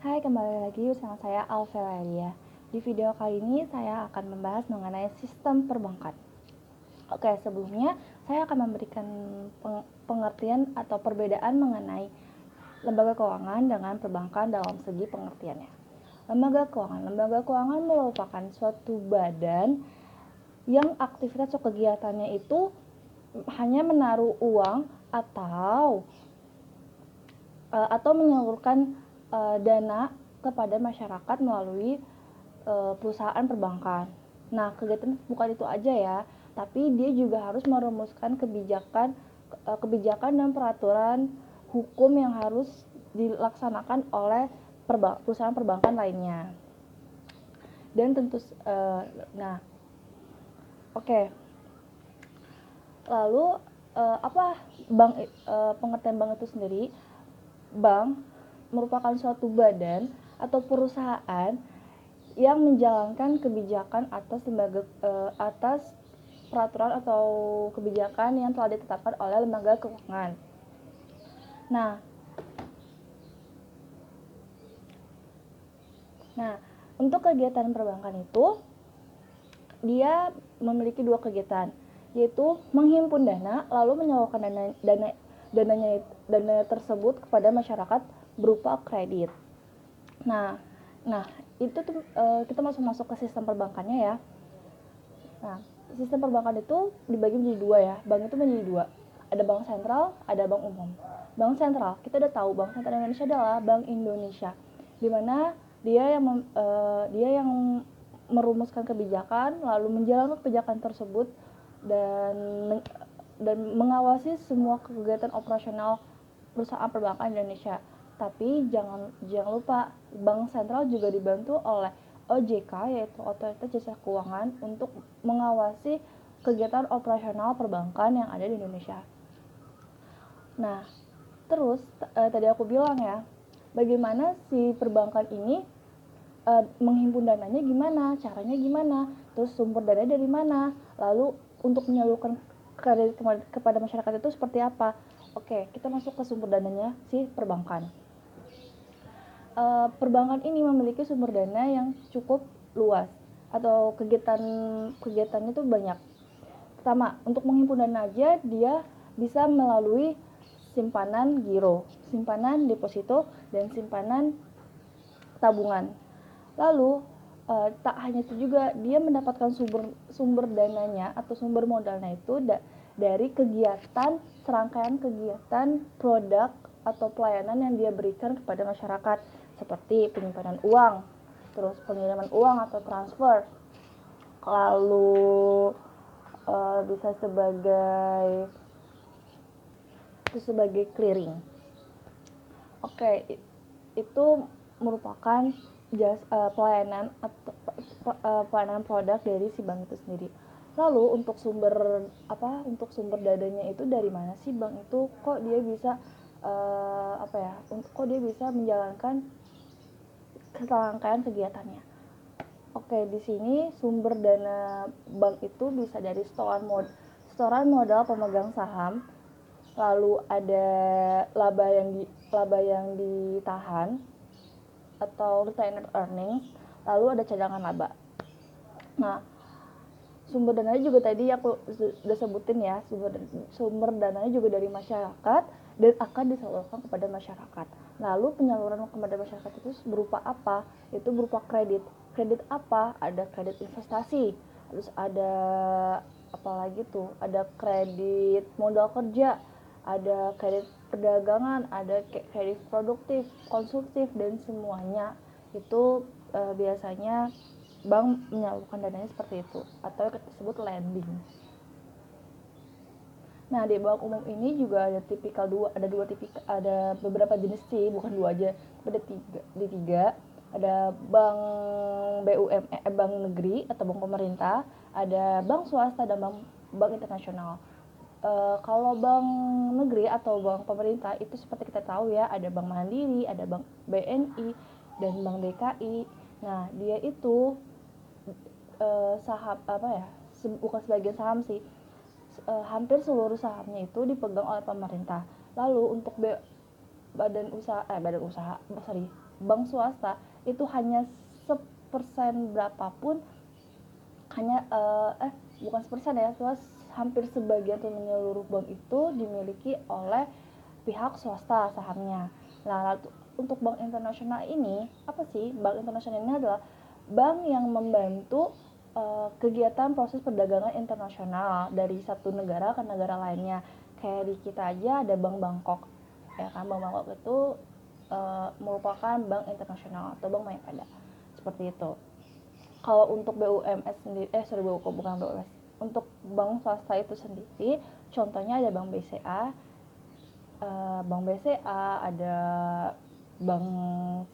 Hai, kembali lagi bersama saya Alvelaria. Di video kali ini saya akan membahas mengenai sistem perbankan. Oke, sebelumnya saya akan memberikan pengertian atau perbedaan mengenai lembaga keuangan dengan perbankan dalam segi pengertiannya. Lembaga keuangan merupakan suatu badan yang aktivitas atau kegiatannya itu hanya menaruh uang atau menyalurkan dana kepada masyarakat melalui perusahaan perbankan. Nah, kegiatan bukan itu aja ya, tapi dia juga harus merumuskan kebijakan dan peraturan hukum yang harus dilaksanakan oleh perusahaan perbankan lainnya. Dan tentu Lalu apa pengertian bank itu sendiri? Bank merupakan suatu badan atau perusahaan yang menjalankan kebijakan atas peraturan atau kebijakan yang telah ditetapkan oleh lembaga keuangan. Nah, untuk kegiatan perbankan itu dia memiliki dua kegiatan, yaitu menghimpun dana lalu menyalurkan dana tersebut kepada masyarakat berupa kredit. Nah, itu tuh kita masuk ke sistem perbankannya ya. Nah, sistem perbankan itu dibagi menjadi dua ya. Bank itu menjadi dua. Ada bank sentral, ada bank umum. Bank sentral, kita udah tahu Bank Sentral Indonesia adalah Bank Indonesia, di mana dia yang merumuskan kebijakan, lalu menjalankan kebijakan tersebut dan mengawasi semua kegiatan operasional perusahaan perbankan Indonesia. Tapi jangan lupa, Bank Sentral juga dibantu oleh OJK, yaitu Otoritas Jasa Keuangan, untuk mengawasi kegiatan operasional perbankan yang ada di Indonesia. Nah, terus tadi aku bilang ya, bagaimana si perbankan ini menghimpun dananya gimana, caranya gimana, terus sumber dana dari mana, lalu untuk menyalurkan kredit kepada masyarakat itu seperti apa. Oke, kita masuk ke sumber dananya si perbankan. Perbankan ini memiliki sumber dana yang cukup luas atau kegiatannya itu banyak. Pertama, untuk menghimpun dana aja dia bisa melalui simpanan giro, simpanan deposito, dan simpanan tabungan. Lalu tak hanya itu juga, dia mendapatkan sumber dananya atau sumber modalnya itu dari serangkaian kegiatan produk atau pelayanan yang dia berikan kepada masyarakat, seperti penyimpanan uang, terus pengiriman uang atau transfer, lalu bisa sebagai clearing. Oke, itu merupakan pelayanan produk dari si bank itu sendiri. Lalu untuk sumber dananya itu dari mana sih bank itu, kok dia bisa menjalankan serangkaian kegiatannya. Oke, di sini sumber dana bank itu bisa dari setoran modal pemegang saham, lalu ada laba yang ditahan atau retained earnings, lalu ada cadangan laba. Nah, sumber dananya juga tadi aku sudah sebutin ya, sumber dananya juga dari masyarakat dan akan disalurkan kepada masyarakat. Lalu penyaluran kepada masyarakat itu berupa apa? Itu berupa kredit. Kredit apa? Ada kredit investasi, terus ada apalagi tuh? Ada kredit modal kerja, ada kredit perdagangan, ada kredit produktif, konsumtif, dan semuanya itu biasanya bank menyalurkan dananya seperti itu, atau disebut lending. Nah, di bank umum ini juga ada beberapa jenis sih, bukan dua aja, ada tiga. Ada bank bank negeri atau bank pemerintah, ada bank swasta, dan bank internasional. Kalau bank negeri atau bank pemerintah itu seperti kita tahu ya, ada Bank Mandiri, ada Bank BNI, dan Bank DKI. Nah, dia itu bukan sebagian saham sih, hampir seluruh sahamnya itu dipegang oleh pemerintah. Lalu untuk bank swasta itu hanya 1% berapapun, hanya bukan 1% ya, cuma hampir sebagian atau menyeluruh bank itu dimiliki oleh pihak swasta sahamnya. Nah, untuk bank internasional ini apa sih? Bank internasional ini adalah bank yang membantu kegiatan proses perdagangan internasional dari satu negara ke negara lainnya. Kayak di kita aja ada Bank Bangkok, ya kan? Bank Bangkok itu merupakan bank internasional atau bank Mayapada, seperti itu. Kalau untuk BUMS sendiri, bukan BUMS, untuk bank swasta itu sendiri, contohnya ada Bank BCA, ada Bank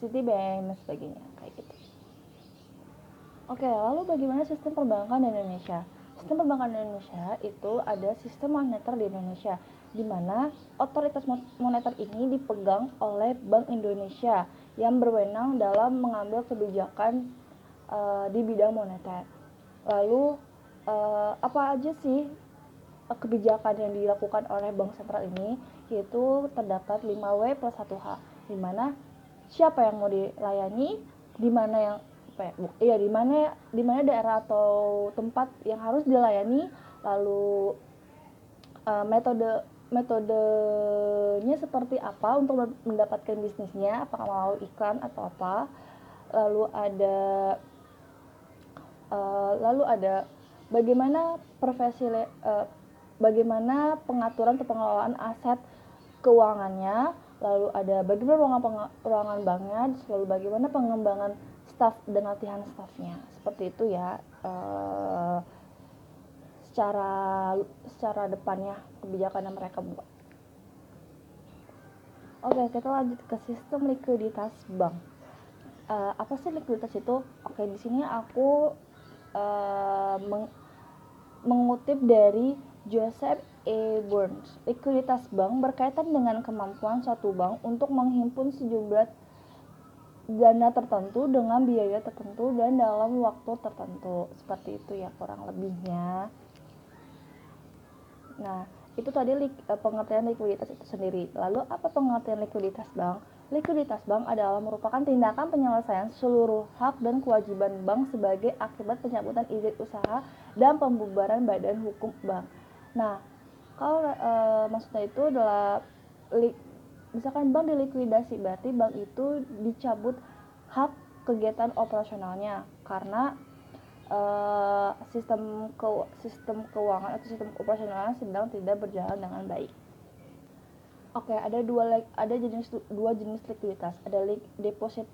Citibank dan sebagainya, kayak gitu. Oke, lalu bagaimana sistem perbankan di Indonesia? Sistem perbankan di Indonesia itu ada sistem moneter di Indonesia, di mana otoritas moneter ini dipegang oleh Bank Indonesia yang berwenang dalam mengambil kebijakan di bidang moneter. Lalu apa aja sih kebijakan yang dilakukan oleh bank sentral ini? Yaitu terdapat 5W plus 1H, di mana siapa yang mau dilayani, di mana yang di mana daerah atau tempat yang harus dilayani, lalu metodenya seperti apa untuk mendapatkan bisnisnya, apakah melalui iklan atau apa. Lalu ada bagaimana bagaimana pengaturan atau pengelolaan aset keuangannya, lalu ada bagaimana ruangan banknya, lalu bagaimana pengembangan staf dan latihan stafnya, seperti itu ya. Secara depannya kebijakan yang mereka buat. Oke, kita lanjut ke sistem likuiditas bank. Apa sih likuiditas itu? Oke, di sini aku mengutip dari Joseph E. Burns. Likuiditas bank berkaitan dengan kemampuan suatu bank untuk menghimpun sejumlah dana tertentu dengan biaya tertentu dan dalam waktu tertentu. Seperti itu ya kurang lebihnya. Nah, itu tadi pengertian likuiditas itu sendiri. Lalu apa pengertian likuiditas bank? Likuiditas bank adalah merupakan tindakan penyelesaian seluruh hak dan kewajiban bank sebagai akibat pencabutan izin usaha dan pembubaran badan hukum bank. Nah, kalau maksudnya itu adalah misalkan bank dilikuidasi, berarti bank itu dicabut hak kegiatan operasionalnya karena sistem keuangan atau sistem operasionalnya sedang tidak berjalan dengan baik. Oke, ada dua jenis likuiditas. Ada deposit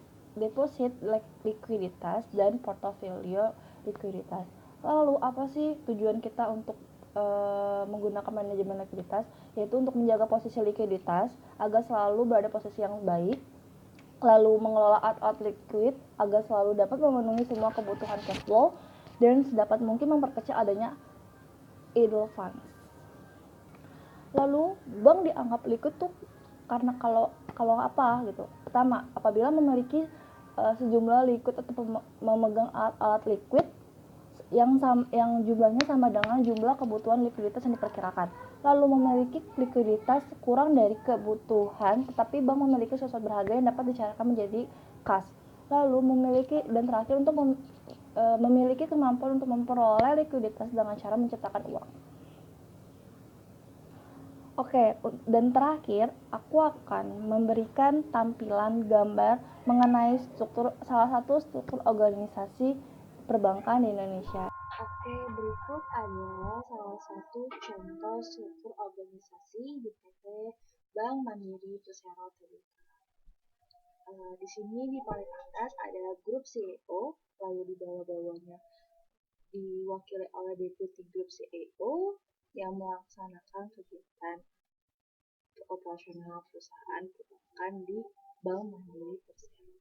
likuiditas dan portofolio likuiditas. Lalu apa sih tujuan kita untuk menggunakan manajemen likuiditas? Yaitu untuk menjaga posisi likuiditas agar selalu berada posisi yang baik, lalu mengelola out liquid agar selalu dapat memenuhi semua kebutuhan cash flow, dan sedapat mungkin memperkecil adanya idle funds. Lalu bank dianggap liquid tuh karena kalau apa gitu. Pertama, apabila memiliki sejumlah liquid atau memegang alat liquid yang jumlahnya sama dengan jumlah kebutuhan likuiditas yang diperkirakan. Lalu memiliki likuiditas kurang dari kebutuhan, tetapi bank memiliki sesuatu berharga yang dapat dicairkan menjadi kas. Lalu terakhir untuk memiliki kemampuan untuk memperoleh likuiditas dengan cara menciptakan uang. Oke, dan terakhir aku akan memberikan tampilan gambar mengenai salah satu struktur organisasi perbankan di Indonesia. Oke, berikut adalah salah satu contoh struktur organisasi di PT Bank Mandiri Persero Tbk. Di sini di paling atas ada grup CEO, lalu di bawah-bawahnya diwakili oleh deputi grup CEO yang melaksanakan kegiatan operasional perusahaan perbankan di Bank Mandiri Persero.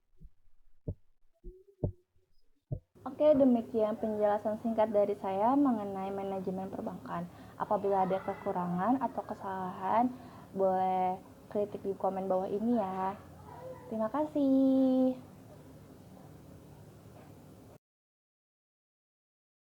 Oke, demikian penjelasan singkat dari saya mengenai manajemen perbankan. Apabila ada kekurangan atau kesalahan, boleh kritik di komen bawah ini ya. Terima kasih.